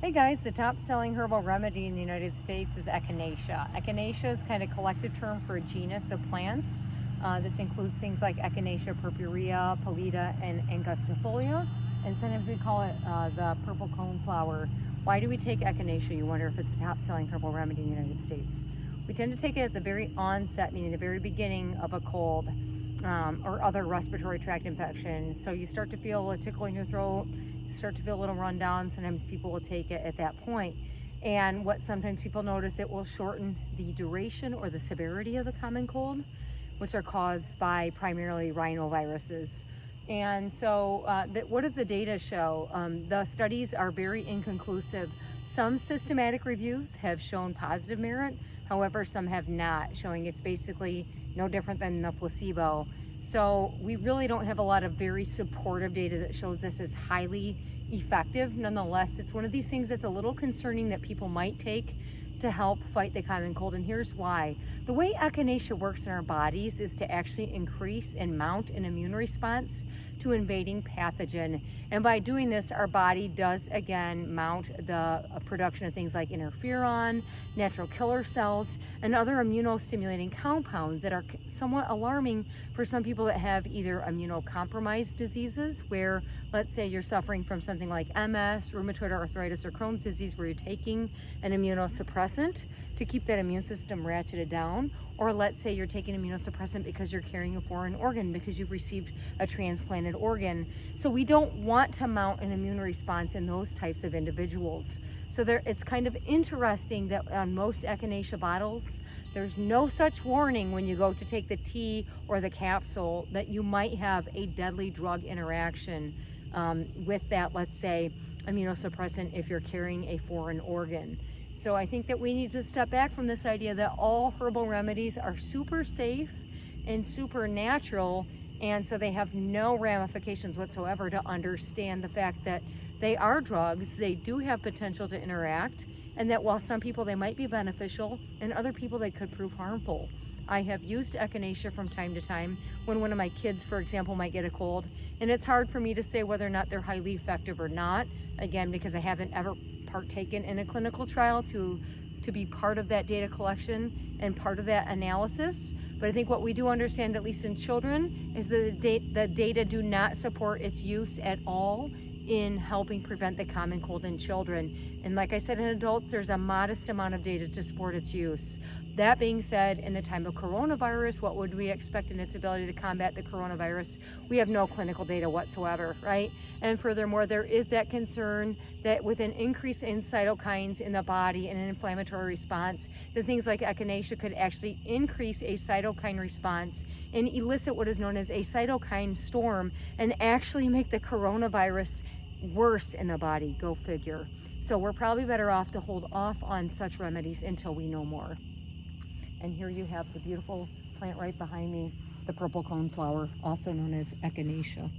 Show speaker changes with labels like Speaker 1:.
Speaker 1: Hey guys, the top selling herbal remedy in the United States is Echinacea. Echinacea is kind of a collective term for a genus of plants. This includes things like Echinacea purpurea, pallida, and angustifolia. And sometimes we call it the purple cone flower. Why do we take Echinacea? You wonder if it's the top selling herbal remedy in the United States. We tend to take it at the very onset, meaning the very beginning of a cold or other respiratory tract infection. So you start to feel a tickle in your throat, start to feel a little run down. Sometimes people will take it at that point. And what sometimes people notice, it will shorten the duration or the severity of the common cold, which are caused by primarily rhinoviruses. And so what does the data show? The studies are very inconclusive. Some systematic reviews have shown positive merit. However, some have not, showing it's basically no different than the placebo. So we really don't have a lot of very supportive data that shows this is highly effective. Nonetheless, it's one of these things that's a little concerning that people might take to help fight the common cold, and here's why. The way Echinacea works in our bodies is to actually increase and mount an immune response to invading pathogen. And by doing this, our body does again mount the production of things like interferon, natural killer cells, and other immunostimulating compounds that are somewhat alarming for some people that have either immunocompromised diseases, where let's say you're suffering from something like MS, rheumatoid arthritis, or Crohn's disease, where you're taking an immunosuppressant to keep that immune system ratcheted down. Or let's say you're taking immunosuppressant because you're carrying a foreign organ, because you've received a transplanted organ. So we don't want to mount an immune response in those types of individuals. So it's kind of interesting that on most Echinacea bottles, there's no such warning when you go to take the tea or the capsule that you might have a deadly drug interaction with that, let's say, immunosuppressant if you're carrying a foreign organ. So I think that we need to step back from this idea that all herbal remedies are super safe and super natural, and so they have no ramifications whatsoever, to understand the fact that they are drugs, they do have potential to interact, and that while some people they might be beneficial, and other people they could prove harmful. I have used Echinacea from time to time when one of my kids, for example, might get a cold, and it's hard for me to say whether or not they're highly effective or not, again, because I haven't ever partaken in a clinical trial to be part of that data collection and part of that analysis. But I think what we do understand, at least in children, is that the data do not support its use at all in helping prevent the common cold in children. And like I said, in adults, there's a modest amount of data to support its use. That being said, in the time of coronavirus, what would we expect in its ability to combat the coronavirus? We have no clinical data whatsoever, right? And furthermore, there is that concern that with an increase in cytokines in the body and an inflammatory response, that things like Echinacea could actually increase a cytokine response and elicit what is known as a cytokine storm, and actually make the coronavirus worse in the body. Go figure. So we're probably better off to hold off on such remedies until we know more. And here you have the beautiful plant right behind me, the purple cone flower, also known as Echinacea.